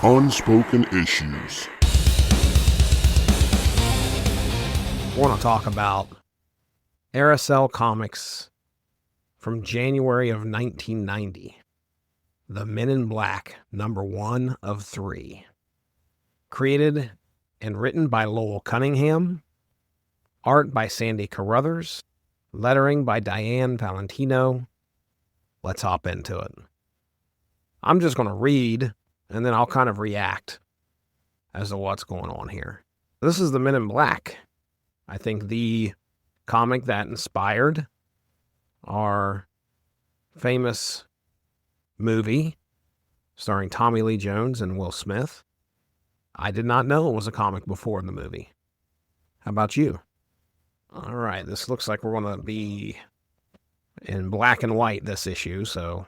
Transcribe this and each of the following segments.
Unspoken Issues. I want to talk about Aircel Comics from January of 1990. The Men in Black, number 1 of 3. Created and written by Lowell Cunningham. Art by Sandy Carruthers. Lettering by Diane Valentino. Let's hop into it. I'm just going to read, and then I'll kind of react as to what's going on here. This is The Men in Black. I think the comic that inspired our famous movie starring Tommy Lee Jones and Will Smith. I did not know it was a comic before the movie. How about you? All right, this looks like we're going to be in black and white this issue, so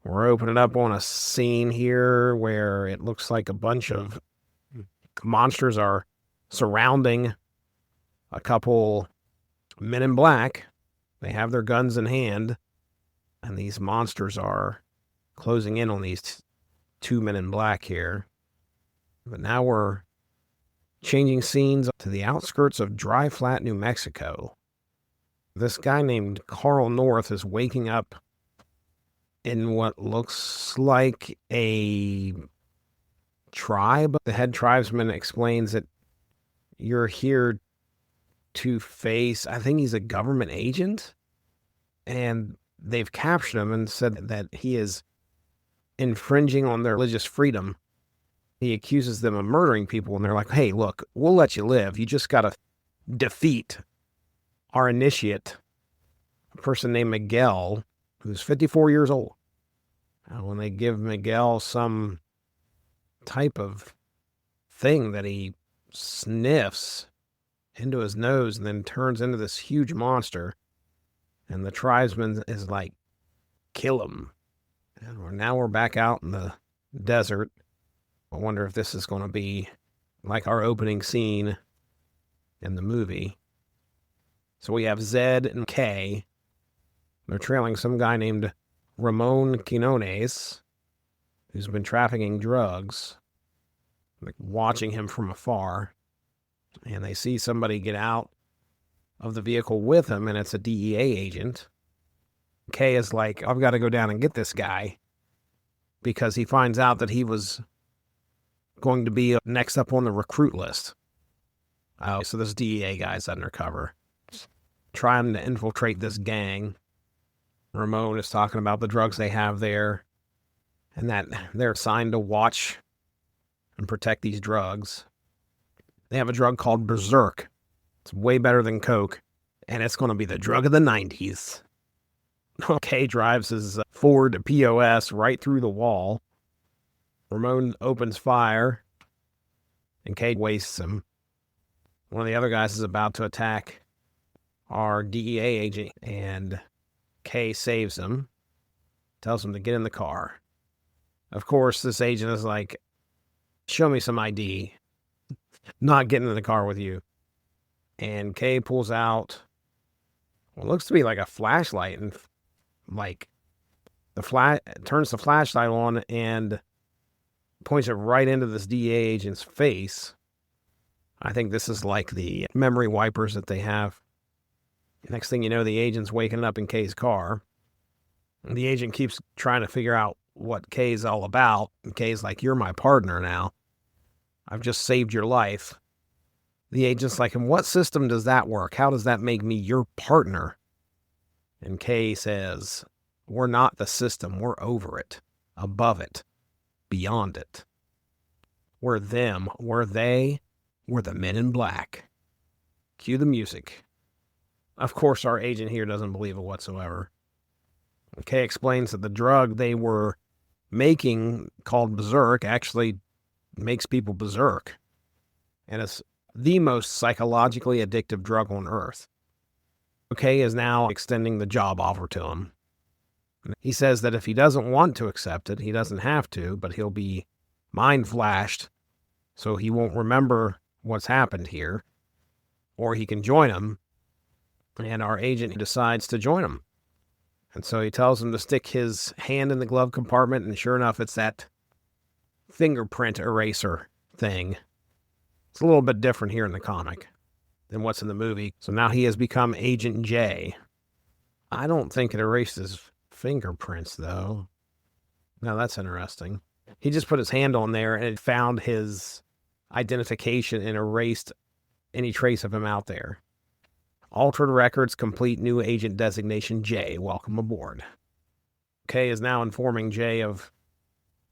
we're opening up on a scene here where it looks like a bunch of monsters are surrounding a couple men in black. They have their guns in hand, and these monsters are closing in on these two men in black here. But now we're changing scenes to the outskirts of Dry Flat, New Mexico. This guy named Carl North is waking up in what looks like a tribe. The head tribesman explains that you're here to face, I think he's a government agent, and they've captured him and said that he is infringing on their religious freedom. He accuses them of murdering people, and they're like, hey, look, we'll let you live. You just got to defeat our initiate, a person named Miguel, who's 54 years old. And when they give Miguel some type of thing that he sniffs into his nose and then turns into this huge monster, and the tribesman is like, kill him. And now we're back out in the desert. I wonder if this is going to be like our opening scene in the movie. So we have Zed and Kay. They're trailing some guy named Ramon Quinones, who's been trafficking drugs, like watching him from afar. And they see somebody get out of the vehicle with him, and it's a DEA agent. Kay is like, I've got to go down and get this guy, because he finds out that he was going to be next up on the recruit list. Oh, so this DEA guy's undercover, trying to infiltrate this gang. Ramon is talking about the drugs they have there, and that they're assigned to watch and protect these drugs. They have a drug called berserker. It's way better than Coke, and it's going to be the drug of the 90s. Kay drives his Ford POS right through the wall. Ramon opens fire, and Kay wastes him. One of the other guys is about to attack our DEA agent, and Kay saves him, tells him to get in the car. Of course, this agent is like, show me some ID. Not getting in the car with you. And Kay pulls out what looks to be like a flashlight, and like turns the flashlight on and points it right into this DEA agent's face. I think this is like the memory wipers that they have. Next thing you know, the agent's waking up in Kay's car. And the agent keeps trying to figure out what Kay's all about. And Kay's like, you're my partner now. I've just saved your life. The agent's like, in what system does that work? How does that make me your partner? And Kay says, we're not the system. We're over it, above it, beyond it. We're them. We're they. We're the Men in Black. Cue the music. Of course, our agent here doesn't believe it whatsoever. Kay explains that the drug they were making, called berserk, actually makes people berserk. And it's the most psychologically addictive drug on Earth. Kay is now extending the job offer to him. He says that if he doesn't want to accept it, he doesn't have to, but he'll be mind flashed, so he won't remember what's happened here, or he can join him, and our agent decides to join him. And so he tells him to stick his hand in the glove compartment, and sure enough, it's that fingerprint eraser thing. It's a little bit different here in the comic than what's in the movie. So now he has become Agent J. I don't think it erased his fingerprints, though. Now that's interesting. He just put his hand on there and it found his identification and erased any trace of him out there. Altered records complete new agent designation J. Welcome aboard. K is now informing J of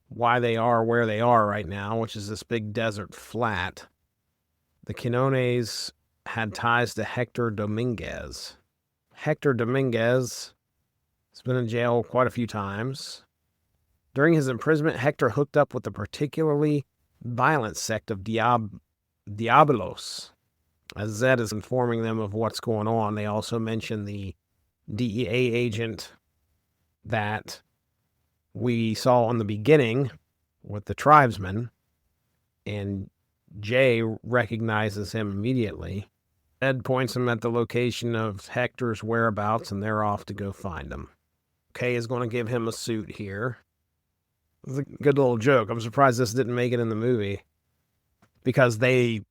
why they are where they are right now, which is this big desert flat. The Quinones had ties to Hector Dominguez. Hector Dominguez has been in jail quite a few times. During his imprisonment, Hector hooked up with the particularly violent sect of Diabolos. As Zed is informing them of what's going on, they also mention the DEA agent that we saw in the beginning with the tribesmen, and Jay recognizes him immediately. Ed points him at the location of Hector's whereabouts, and they're off to go find him. Kay is going to give him a suit here. It's a good little joke. I'm surprised this didn't make it in the movie, because they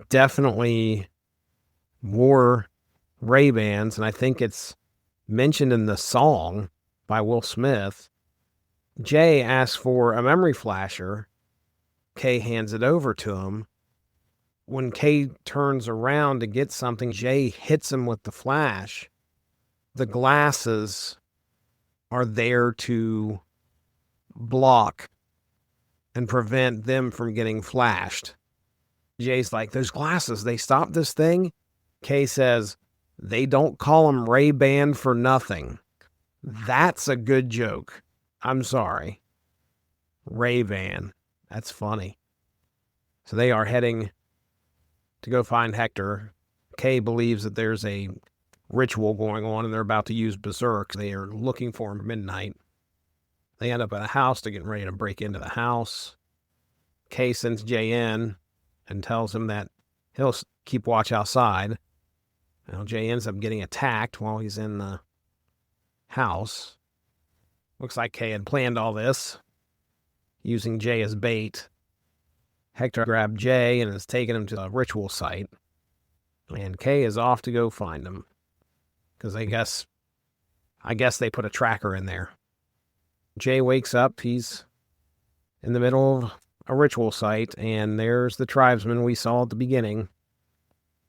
definitely wore Ray-Bans, and I think it's mentioned in the song by Will Smith. Jay asks for a memory flasher. Kay hands it over to him. When Kay turns around to get something, Jay hits him with the flash. The glasses are there to block and prevent them from getting flashed. Jay's like, those glasses, they stopped this thing? Kay says, they don't call them Ray-Ban for nothing. That's a good joke. I'm sorry. Ray-Ban. That's funny. So they are heading to go find Hector. Kay believes that there's a ritual going on and they're about to use berserk. They are looking for him at midnight. They end up at a house. They're getting ready to break into the house. Kay sends Jay in and tells him that he'll keep watch outside. Now, Jay ends up getting attacked while he's in the house. Looks like Kay had planned all this, using Jay as bait. Hector grabbed Jay and is taking him to the ritual site. And Kay is off to go find him. Because I guess they put a tracker in there. Jay wakes up. He's in the middle of a ritual site, and there's the tribesmen we saw at the beginning.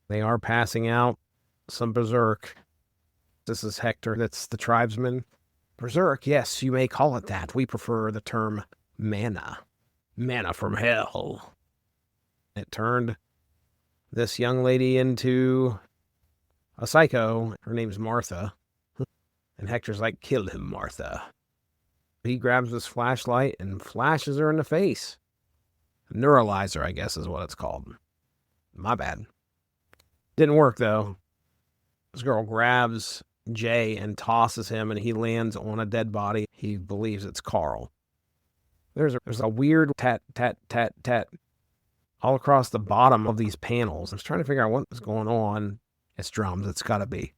They are passing out some berserk. This is Hector. That's the tribesman. Berserk, yes, you may call it that. We prefer the term mana. Mana from hell. It turned this young lady into a psycho. Her name's Martha. And Hector's like, kill him, Martha. He grabs his flashlight and flashes her in the face. Neuralizer, I guess is what it's called. My bad. Didn't work, though. This girl grabs Jay and tosses him, and he lands on a dead body. He believes it's Carl. There's a weird tat, tat, tat, tat all across the bottom of these panels. I was trying to figure out what was going on. It's drums. It's got to be.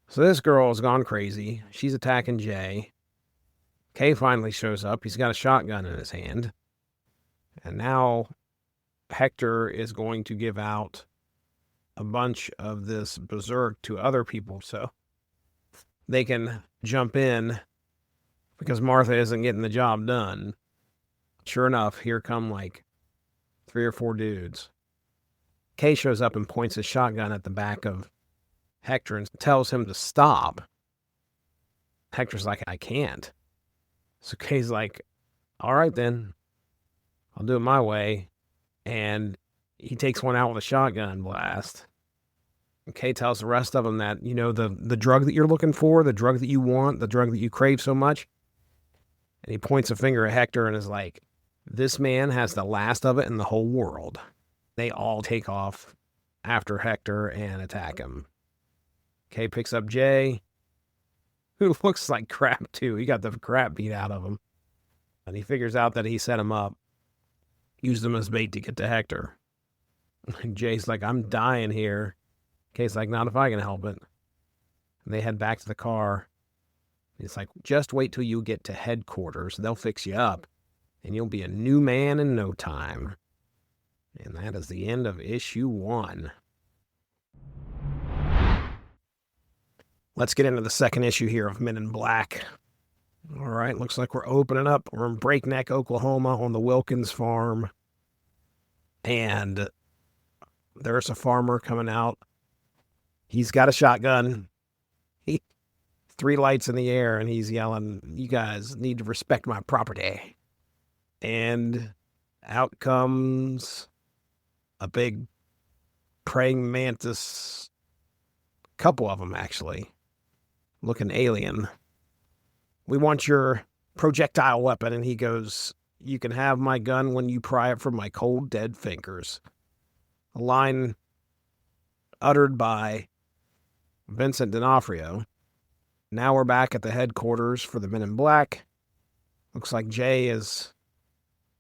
So this girl has gone crazy. She's attacking Jay. Kay finally shows up. He's got a shotgun in his hand. And now Hector is going to give out a bunch of this berserk to other people so they can jump in because Martha isn't getting the job done. Sure enough, here come like 3 or 4 dudes. Kay shows up and points his shotgun at the back of Hector and tells him to stop. Hector's like, I can't. So Kay's like, all right then, I'll do it my way. And he takes one out with a shotgun blast. And Kay tells the rest of them that, you know, the drug that you're looking for, the drug that you want, the drug that you crave so much. And he points a finger at Hector and is like, this man has the last of it in the whole world. They all take off after Hector and attack him. Kay picks up Jay, who looks like crap too. He got the crap beat out of him. And he figures out that he set him up, used him as bait to get to Hector. And Jay's like, I'm dying here. Kay's like, not if I can help it. And they head back to the car. He's like, just wait till you get to headquarters. They'll fix you up. and you'll be a new man in no time. And that is the end of issue 1. Let's get into the second issue here of Men in Black. All right, looks like we're opening up. We're in Breakneck, Oklahoma on the Wilkins farm. And there's a farmer coming out. He's got a shotgun. 3 lights in the air, and he's yelling, "You guys need to respect my property." And out comes a big praying mantis, couple of them actually, looking alien. "We want your projectile weapon." And he goes, "You can have my gun when you pry it from my cold, dead fingers." A line uttered by Vincent D'Onofrio. Now we're back at the headquarters for the Men in Black. Looks like Jay is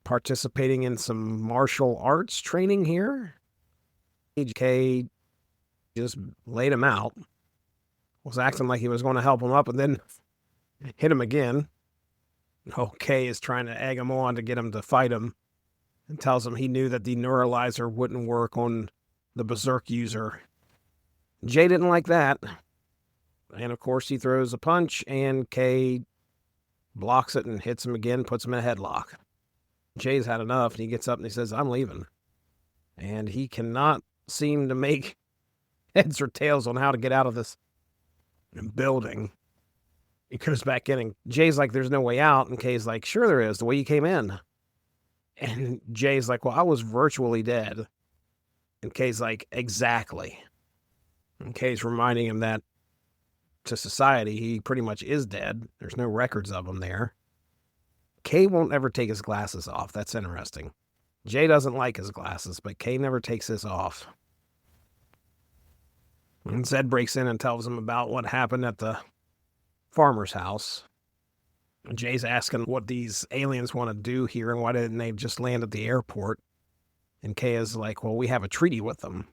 participating in some martial arts training here. K just laid him out. Was acting like he was going to help him up and then hit him again. K is trying to egg him on to get him to fight him and tells him he knew that the neuralizer wouldn't work on the berserk user. Jay didn't like that. And of course, he throws a punch, and K blocks it and hits him again, puts him in a headlock. Jay's had enough, and he gets up and he says, "I'm leaving." And he cannot seem to make heads or tails on how to get out of this building. He goes back in, and Jay's like, "There's no way out." And Kay's like, "Sure there is, the way you came in." And Jay's like, "Well, I was virtually dead." And Kay's like, "Exactly." And Kay's reminding him that to society, he pretty much is dead. There's no records of him there. Kay won't ever take his glasses off. That's interesting. Jay doesn't like his glasses, but Kay never takes his off. And Zed breaks in and tells him about what happened at the farmer's house. Jay's asking what these aliens want to do here and why didn't they just land at the airport. And Kay is like, "Well, we have a treaty with them."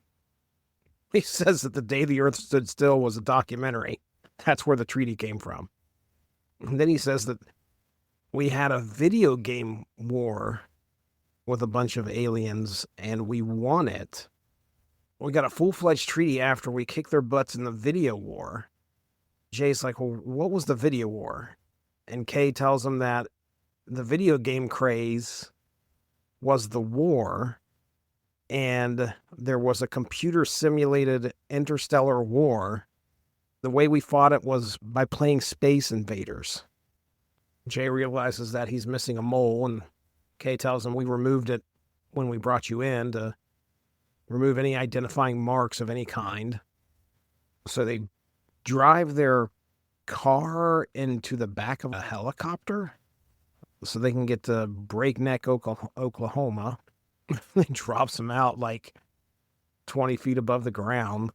He says that The Day the Earth Stood Still was a documentary. That's where the treaty came from. And then he says that we had a video game war with a bunch of aliens and we won it. We got a full-fledged treaty after we kicked their butts in the video war. Jay's like, "Well, what was the video war?" And Kay tells him that the video game craze was the war, and there was a computer-simulated interstellar war. The way we fought it was by playing Space Invaders. Jay realizes that he's missing a mole, and Kay tells him, "We removed it when we brought you in to remove any identifying marks of any kind." So they drive their car into the back of a helicopter so they can get to Breakneck, Oklahoma. It drops them out like 20 feet above the ground.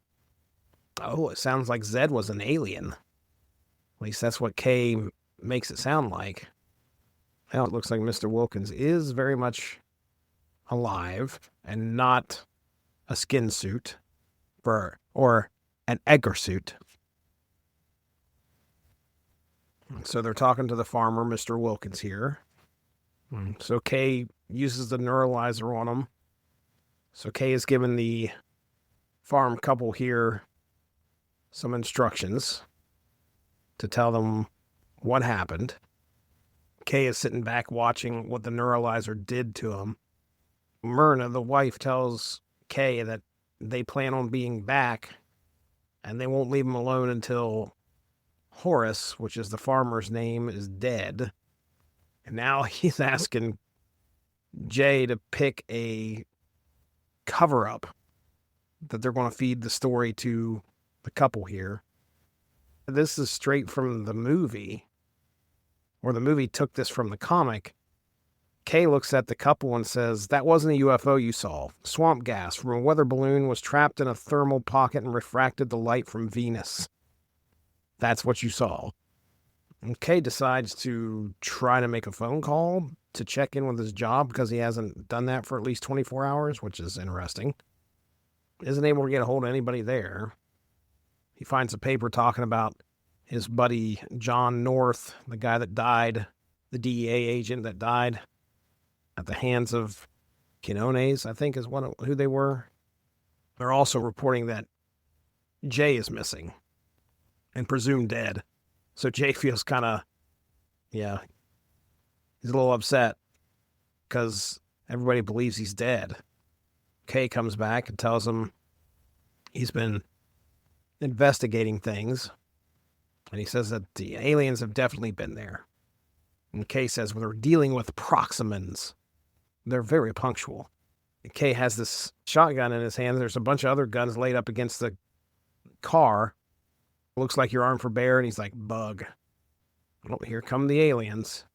Oh, it sounds like Zed was an alien. At least that's what Kay makes it sound like. Well, it looks like Mr. Wilkins is very much alive and not a skin suit or an Edgar suit. So they're talking to the farmer, Mr. Wilkins here. So Kay uses the neuralizer on him. So Kay is giving the farm couple here some instructions to tell them what happened. Kay is sitting back watching what the neuralizer did to him. Myrna, the wife, tells Kay that they plan on being back and they won't leave him alone until Horace, which is the farmer's name, is dead. And now he's asking Jay to pick a cover-up that they're going to feed the story to the couple here. This is straight from the movie, or the movie took this from the comic. Kay looks at the couple and says, "That wasn't a UFO you saw. Swamp gas from a weather balloon was trapped in a thermal pocket and refracted the light from Venus. That's what you saw." And Kay decides to try to make a phone call to check in with his job because he hasn't done that for at least 24 hours, which is interesting. Isn't able to get a hold of anybody there. He finds a paper talking about his buddy John North, the guy that died, the DEA agent that died. at the hands of Quinones, I think is who they were. They're also reporting that Jay is missing and presumed dead. So Jay feels kind of, yeah, he's a little upset because everybody believes he's dead. Kay comes back and tells him he's been investigating things. And he says that the aliens have definitely been there. And Kay says, well, they're dealing with proximans. They're very punctual. And Kay has this shotgun in his hand. There's a bunch of other guns laid up against the car. Looks like you're armed for bear. And he's like, bug. Oh, here come the aliens.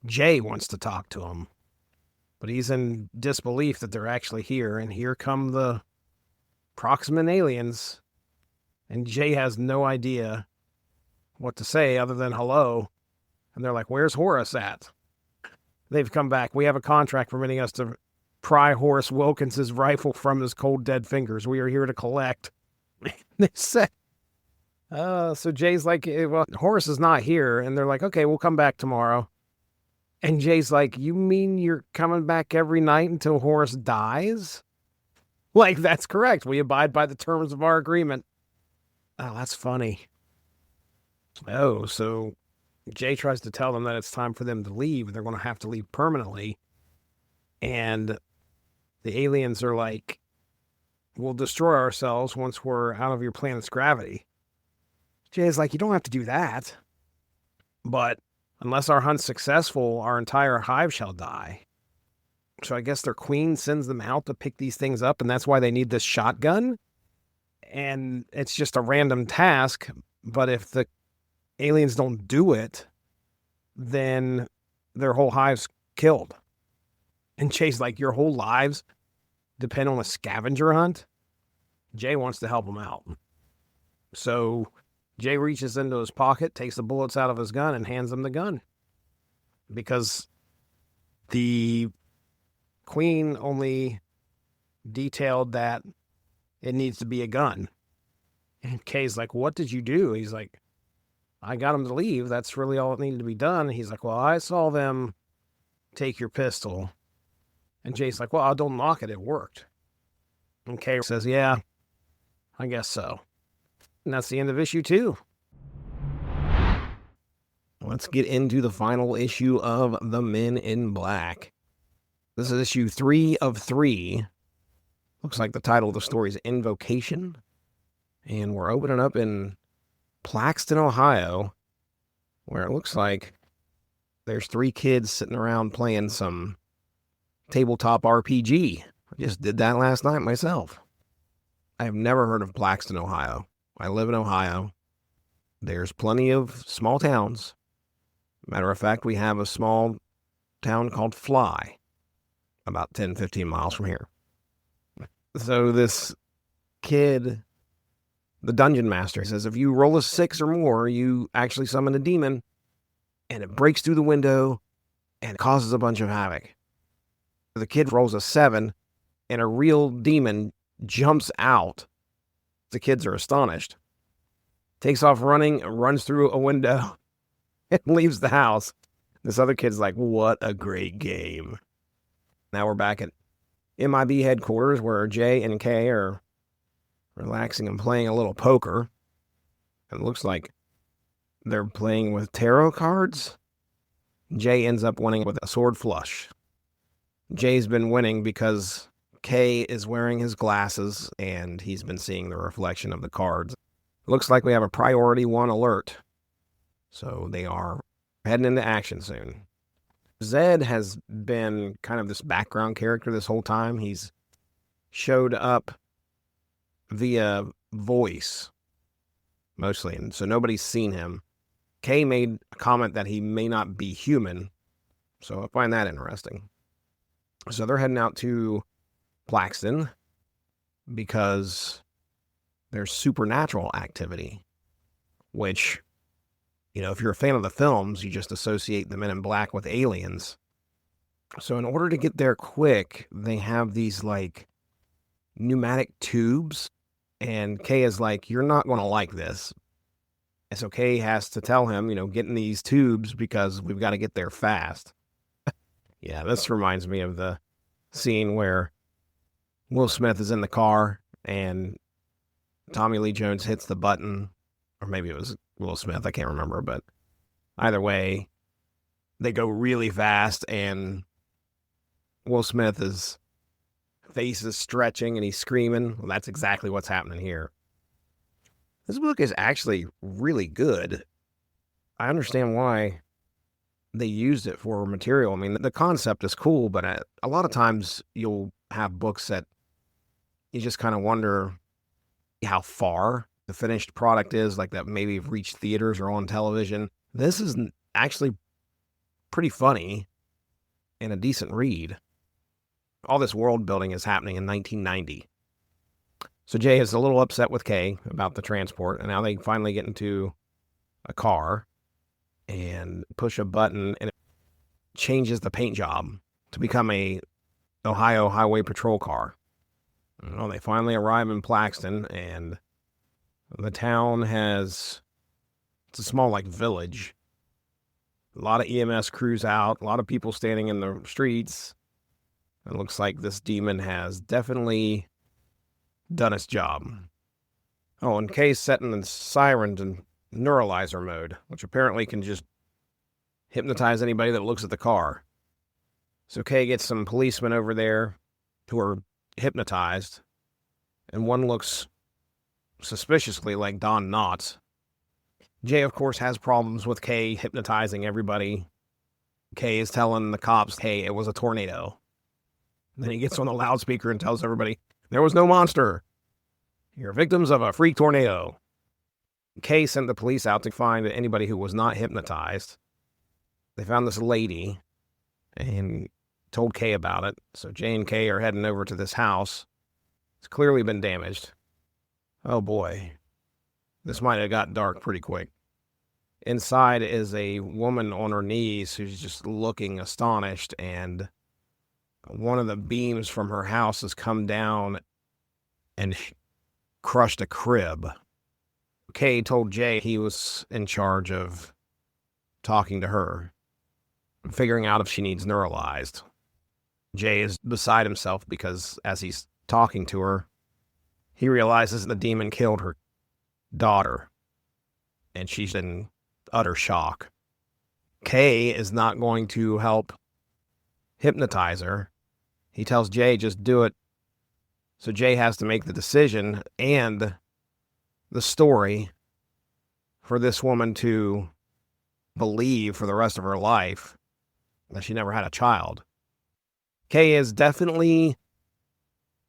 Jay wants to talk to him. But he's in disbelief that they're actually here. And here come the proximan aliens. And Jay has no idea what to say other than hello. And they're like, where's Horace at? They've come back. We have a contract permitting us to pry Horace Wilkins's rifle from his cold, dead fingers. We are here to collect. They said, so Jay's like, well, Horace is not here. And they're like, okay, we'll come back tomorrow. And Jay's like, you mean you're coming back every night until Horace dies? Like, that's correct. We abide by the terms of our agreement. Oh, that's funny. Oh, so Jay tries to tell them that it's time for them to leave. They're going to have to leave permanently. And the aliens are like, we'll destroy ourselves once we're out of your planet's gravity. Jay's like, you don't have to do that. But unless our hunt's successful, our entire hive shall die. So I guess their queen sends them out to pick these things up, and that's why they need this shotgun. And it's just a random task, but if the aliens don't do it, then their whole hive's killed. And Jay's like, your whole lives depend on a scavenger hunt? Jay wants to help him out. So Jay reaches into his pocket, takes the bullets out of his gun, and hands him the gun. Because the queen only detailed that it needs to be a gun. And Kay's like, what did you do? He's like, I got him to leave. That's really all that needed to be done. He's like, well, I saw them take your pistol. And Jay's like, well, don't knock it. It worked. And Kay says, yeah, I guess so. And that's the end of issue 2. Let's get into the final issue of The Men in Black. This is issue 3 of 3. Looks like the title of the story is Invocation. And we're opening up in Plaxton, Ohio, where it looks like there's 3 kids sitting around playing some tabletop RPG. I just did that last night myself. I have never heard of Plaxton, Ohio. I live in Ohio. There's plenty of small towns. Matter of fact, we have a small town called Fly, about 10, 15 miles from here. So this kid, the dungeon master, says if you roll a 6 or more, you actually summon a demon, and it breaks through the window and causes a bunch of havoc. The kid rolls a 7, and a real demon jumps out. The kids are astonished. Takes off running, runs through a window, and leaves the house. This other kid's like, what a great game. Now we're back at MIB headquarters where Jay and Kay are relaxing and playing a little poker. It looks like they're playing with tarot cards. Jay ends up winning with a sword flush. Jay's been winning because Kay is wearing his glasses and he's been seeing the reflection of the cards. Looks like we have a priority 1 alert. So they are heading into action soon. Zed has been kind of this background character this whole time. He's showed up via voice, mostly, and so nobody's seen him. Kay made a comment that he may not be human, so I find that interesting. So they're heading out to Plaxton because there's supernatural activity, which, you know, if you're a fan of the films, you just associate the Men in Black with aliens. So in order to get there quick, they have these like pneumatic tubes, and Kay is like, you're not going to like this. And so Kay has to tell him, you know, get in these tubes because we've got to get there fast. Yeah, this reminds me of the scene where Will Smith is in the car and Tommy Lee Jones hits the button, or maybe it was Will Smith, I can't remember, but either way, they go really fast and Will Smith's face is stretching and he's screaming. Well, that's exactly what's happening here. This book is actually really good. I understand why they used it for material. I mean, the concept is cool, but a lot of times you'll have books that you just kind of wonder how far the finished product is, like that maybe have reached theaters or on television. This is actually pretty funny and a decent read. All this world building is happening in 1990. So Jay is a little upset with Kay about the transport, and now they finally get into a car and push a button, and it changes the paint job to become a Ohio Highway Patrol car. Well, they finally arrive in Plaxton, and the town it's a small, like, village. A lot of EMS crews out, a lot of people standing in the streets. It looks like this demon has definitely done its job. Oh, and Kay's setting the sirens in neuralizer mode, which apparently can just hypnotize anybody that looks at the car. So Kay gets some policemen over there who are hypnotized, and one looks suspiciously like Don Knotts. Jay, of course, has problems with Kay hypnotizing everybody. Kay is telling the cops, hey, it was a tornado. And then he gets on the loudspeaker and tells everybody, there was no monster. You're victims of a freak tornado. Kay sent the police out to find anybody who was not hypnotized. They found this lady and told Kay about it. So Jay and Kay are heading over to this house. It's clearly been damaged. Oh boy. This might have got dark pretty quick. Inside is a woman on her knees who's just looking astonished, and one of the beams from her house has come down and crushed a crib. Kay told Jay he was in charge of talking to her, figuring out if she needs neuralized. Jay is beside himself because as he's talking to her, he realizes the demon killed her daughter, and she's in utter shock. Kay is not going to help hypnotize her. He tells Jay, just do it. So Jay has to make the decision and the story for this woman to believe for the rest of her life that she never had a child. Kay is definitely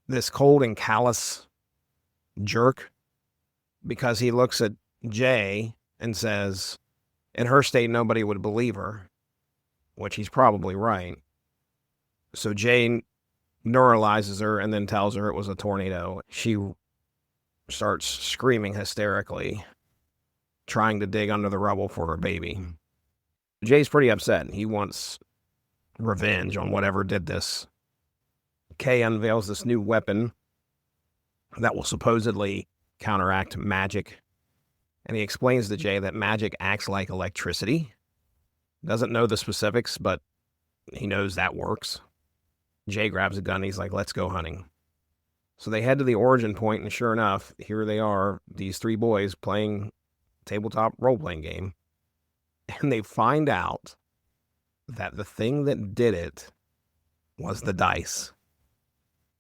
this cold and callous jerk because he looks at Jay and says, in her state, nobody would believe her, which he's probably right. So Jay neuralizes her and then tells her it was a tornado. She starts screaming hysterically, trying to dig under the rubble for her baby. Jay's pretty upset. He wants revenge on whatever did this. Kay unveils this new weapon that will supposedly counteract magic. And he explains to Jay that magic acts like electricity. Doesn't know the specifics, but he knows that works. Jay grabs a gun and he's like, let's go hunting. So they head to the origin point, and sure enough, here they are, these three boys playing tabletop role-playing game. And they find out that the thing that did it was the dice.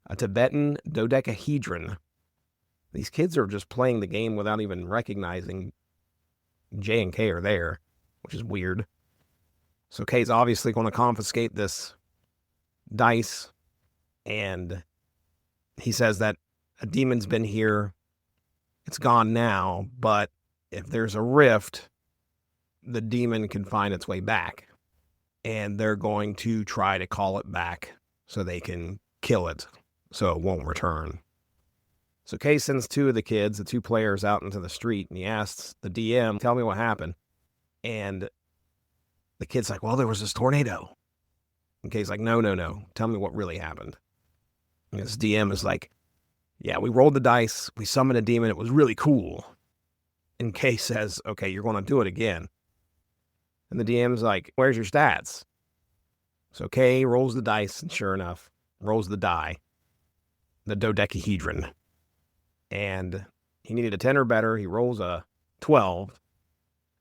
A Tibetan dodecahedron. These kids are just playing the game without even recognizing Jay and Kay are there, which is weird. So Kay's obviously going to confiscate this dice, and he says that a demon's been here. It's gone now, but if there's a rift, the demon can find its way back, and they're going to try to call it back so they can kill it so it won't return. So Kay sends two of the kids, the two players, out into the street, and he asks the DM, tell me what happened. And the kid's like, well, there was this tornado. And Kay's like, no, tell me what really happened. And this DM is like, yeah, we rolled the dice, we summoned a demon, it was really cool. And Kay says, okay, you're going to do it again. And the DM's like, where's your stats? So Kay rolls the dice, and sure enough, rolls the die, the dodecahedron. And he needed a 10 or better. He rolls a 12,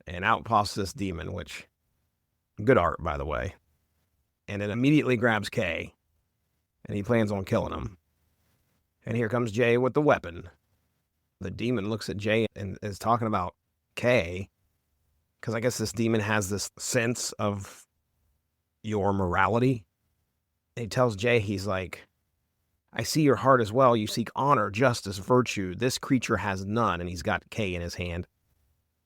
and out pops this demon, which, good art, by the way. And it immediately grabs Kay, and he plans on killing him. And here comes Jay with the weapon. The demon looks at Jay and is talking about Kay, because I guess this demon has this sense of your morality. And he tells Jay, he's like, I see your heart as well. You seek honor, justice, virtue. This creature has none. And he's got Kay in his hand.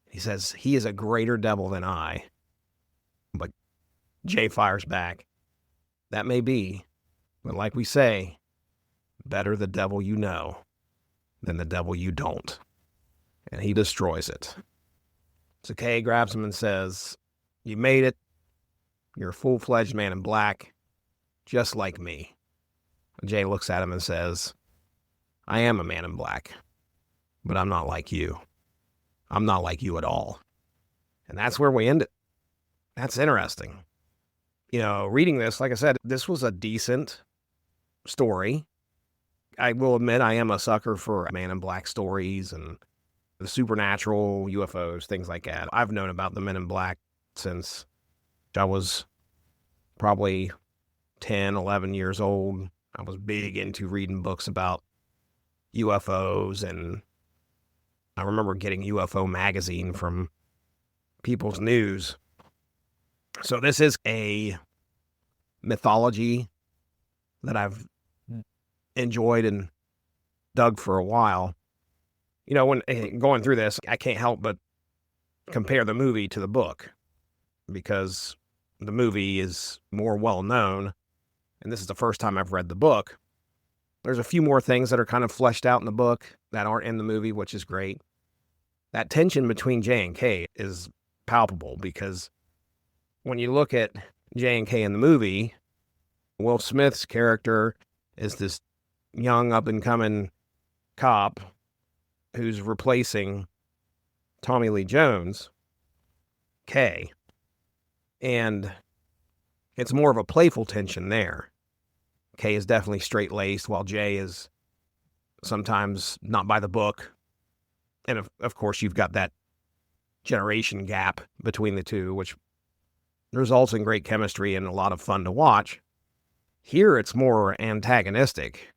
He says, he is a greater devil than I. But Jay fires back. That may be, but like we say, better the devil you know than the devil you don't. And he destroys it. So Kay grabs him and says, you made it. You're a full-fledged man in black, just like me. And Jay looks at him and says, I am a man in black, but I'm not like you. I'm not like you at all. And that's where we end it. That's interesting. You know, reading this, like I said, this was a decent story. I will admit I am a sucker for Man in Black stories and the supernatural, UFOs, things like that. I've known about the Men in Black since I was probably 10, 11 years old. I was big into reading books about UFOs, and I remember getting UFO magazine from People's News. So this is a mythology that I've enjoyed and dug for a while. You know, when going through this, I can't help but compare the movie to the book, because the movie is more well-known, and this is the first time I've read the book. There's a few more things that are kind of fleshed out in the book that aren't in the movie, which is great. That tension between Jay and Kay is palpable, because when you look at Jay and Kay in the movie, Will Smith's character is this young up-and-coming cop who's replacing Tommy Lee Jones, Kay. And it's more of a playful tension there. Kay is definitely straight-laced, while Jay is sometimes not by the book. And of course, you've got that generation gap between the two, which results in great chemistry and a lot of fun to watch. Here, it's more antagonistic.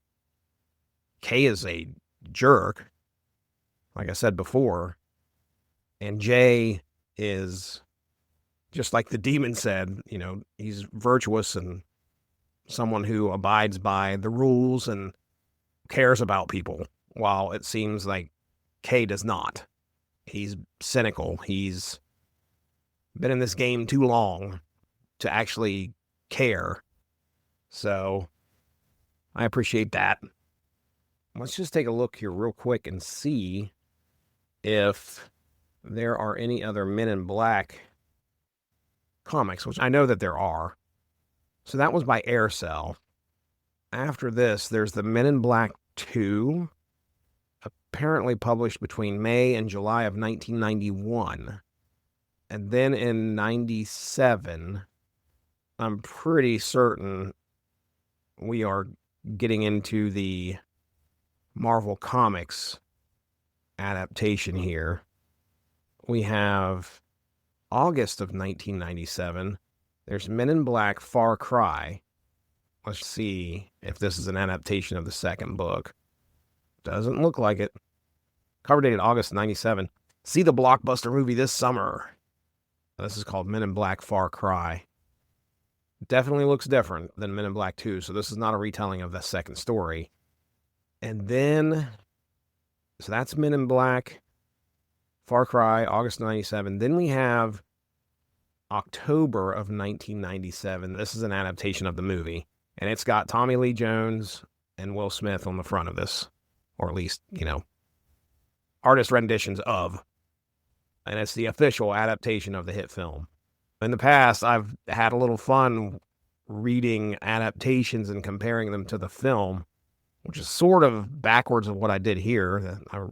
Kay is a jerk, like I said before, and Jay is, just like the demon said, you know, he's virtuous and someone who abides by the rules and cares about people, while it seems like Kay does not. He's cynical. He's been in this game too long to actually care. So I appreciate that. Let's just take a look here real quick and see if there are any other Men in Black comics, which I know that there are. So that was by Aircel. After this, there's the Men in Black 2, apparently published between May and July of 1991. And then in 97, I'm pretty certain we are getting into the Marvel Comics adaptation here. We have August of 1997. There's Men in Black Far Cry. Let's see if this is an adaptation of the second book. Doesn't look like it. Cover dated August 97. See the blockbuster movie this summer. This is called Men in Black Far Cry. Definitely looks different than Men in Black 2, so this is not a retelling of the second story. And then, so that's Men in Black Far Cry, August 97. Then we have October of 1997. This is an adaptation of the movie, and it's got Tommy Lee Jones and Will Smith on the front of this, or at least, you know, artist renditions of, and it's the official adaptation of the hit film. In the past, I've had a little fun reading adaptations and comparing them to the film, which is sort of backwards of what I did here. I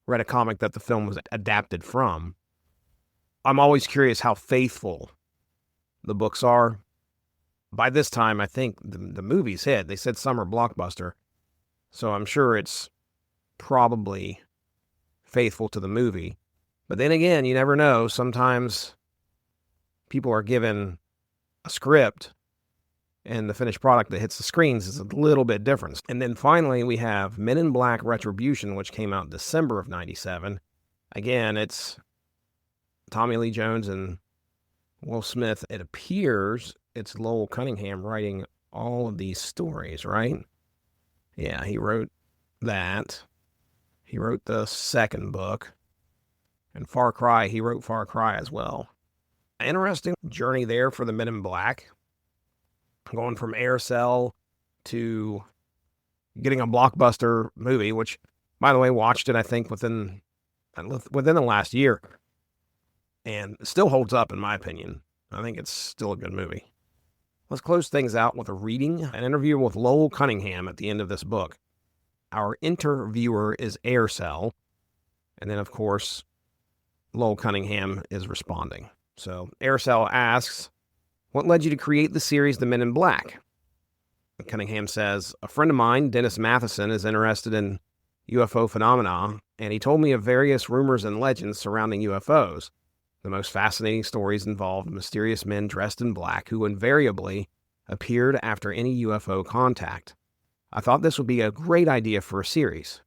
read a comic that the film was adapted from. I'm always curious how faithful the books are. By this time, I think the movie's hit. They said summer blockbuster, so I'm sure it's probably faithful to the movie. But then again, you never know. Sometimes people are given a script and the finished product that hits the screens is a little bit different. And then finally, we have Men in Black Retribution, which came out in December of 97. Again, it's Tommy Lee Jones and Will Smith. It appears it's Lowell Cunningham writing all of these stories, right? Yeah, he wrote that. He wrote the second book. And Far Cry, he wrote Far Cry as well. Interesting journey there for the Men in Black. Going from Aircel to getting a blockbuster movie, which, by the way, watched it, I think, within the last year. And it still holds up, in my opinion. I think it's still a good movie. Let's close things out with an interview with Lowell Cunningham at the end of this book. Our interviewer is Aircel. And then, of course, Lowell Cunningham is responding. So Aircel asks, what led you to create the series The Men in Black? Cunningham says, a friend of mine, Dennis Matheson, is interested in UFO phenomena, and he told me of various rumors and legends surrounding UFOs. The most fascinating stories involved mysterious men dressed in black who invariably appeared after any UFO contact. I thought this would be a great idea for a series.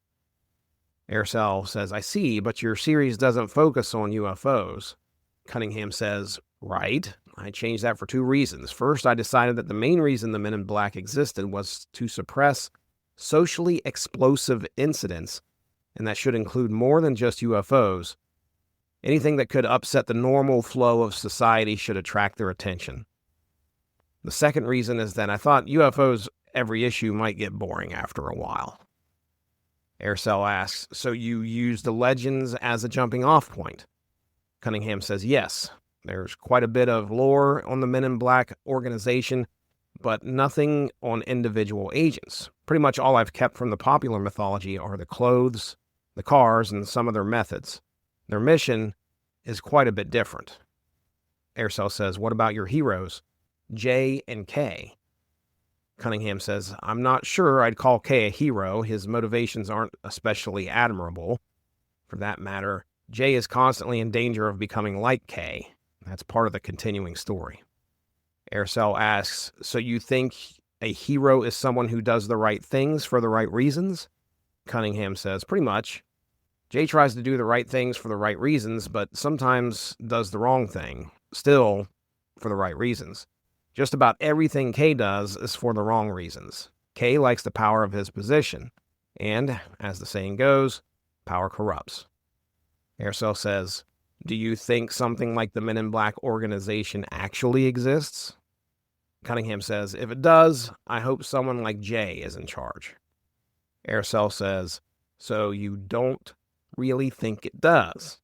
Aircel says, I see, but your series doesn't focus on UFOs. Cunningham says, right. I changed that for two reasons. First, I decided that the main reason the Men in Black existed was to suppress socially explosive incidents, and that should include more than just UFOs. Anything that could upset the normal flow of society should attract their attention. The second reason is that I thought UFOs every issue might get boring after a while. Aircel asks, so you use the legends as a jumping off point? Cunningham says, yes. There's quite a bit of lore on the Men in Black organization, but nothing on individual agents. Pretty much all I've kept from the popular mythology are the clothes, the cars, and some of their methods. Their mission is quite a bit different. Aircel says, what about your heroes, J and K? Cunningham says, I'm not sure I'd call K a hero. His motivations aren't especially admirable. For that matter, J is constantly in danger of becoming like K. That's part of the continuing story. Aircel asks, so you think a hero is someone who does the right things for the right reasons? Cunningham says, pretty much. Jay tries to do the right things for the right reasons, but sometimes does the wrong thing, still for the right reasons. Just about everything K does is for the wrong reasons. K likes the power of his position, and, as the saying goes, power corrupts. Aircel says, do you think something like the Men in Black organization actually exists? Cunningham says, if it does, I hope someone like Jay is in charge. Aircel says, so you don't really think it does?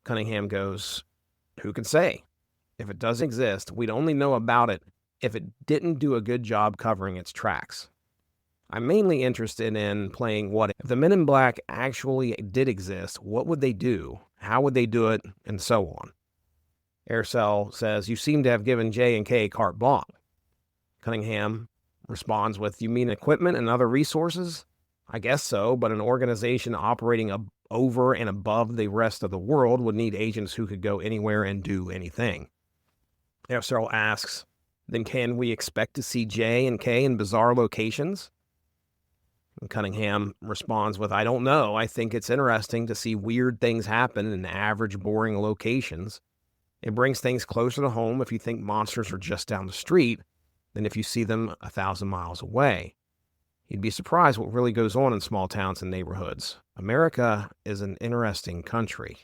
Cunningham goes, who can say? If it does exist, we'd only know about it if it didn't do a good job covering its tracks. I'm mainly interested in playing what if the Men in Black actually did exist, what would they do? How would they do it? And so on. Aircel says, you seem to have given J and K carte blanche. Cunningham responds with, you mean equipment and other resources? I guess so, but an organization operating over and above the rest of the world would need agents who could go anywhere and do anything. Aircel asks, then can we expect to see J and K in bizarre locations? And Cunningham responds with, I don't know. I think it's interesting to see weird things happen in average, boring locations. It brings things closer to home if you think monsters are just down the street than if you see them 1,000 miles away. You'd be surprised what really goes on in small towns and neighborhoods. America is an interesting country.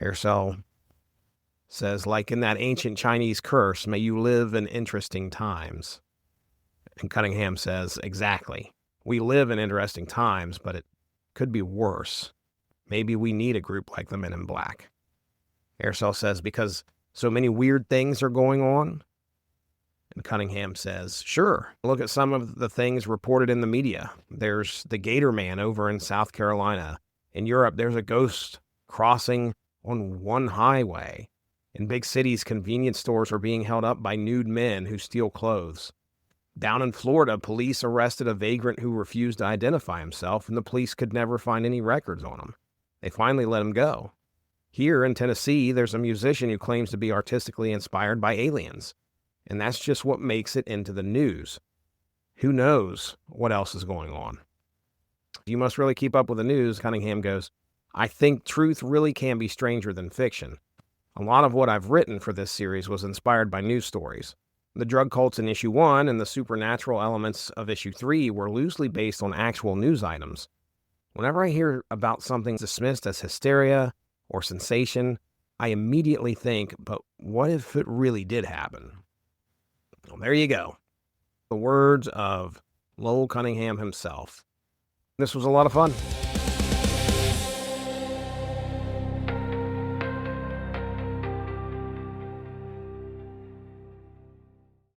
Aircel says, like in that ancient Chinese curse, may you live in interesting times. And Cunningham says, exactly. We live in interesting times, but it could be worse. Maybe we need a group like the Men in Black. Aircel says, because so many weird things are going on? And Cunningham says, sure. Look at some of the things reported in the media. There's the Gator Man over in South Carolina. In Europe, there's a ghost crossing on one highway. In big cities, convenience stores are being held up by nude men who steal clothes. Down in Florida, police arrested a vagrant who refused to identify himself, and the police could never find any records on him. They finally let him go. Here in Tennessee, there's a musician who claims to be artistically inspired by aliens, and that's just what makes it into the news. Who knows what else is going on? You must really keep up with the news, Cunningham goes. I think truth really can be stranger than fiction. A lot of what I've written for this series was inspired by news stories. The drug cults in issue 1 and the supernatural elements of issue 3 were loosely based on actual news items. Whenever I hear about something dismissed as hysteria or sensation, I immediately think, but what if it really did happen? Well, there you go. The words of Lowell Cunningham himself. This was a lot of fun.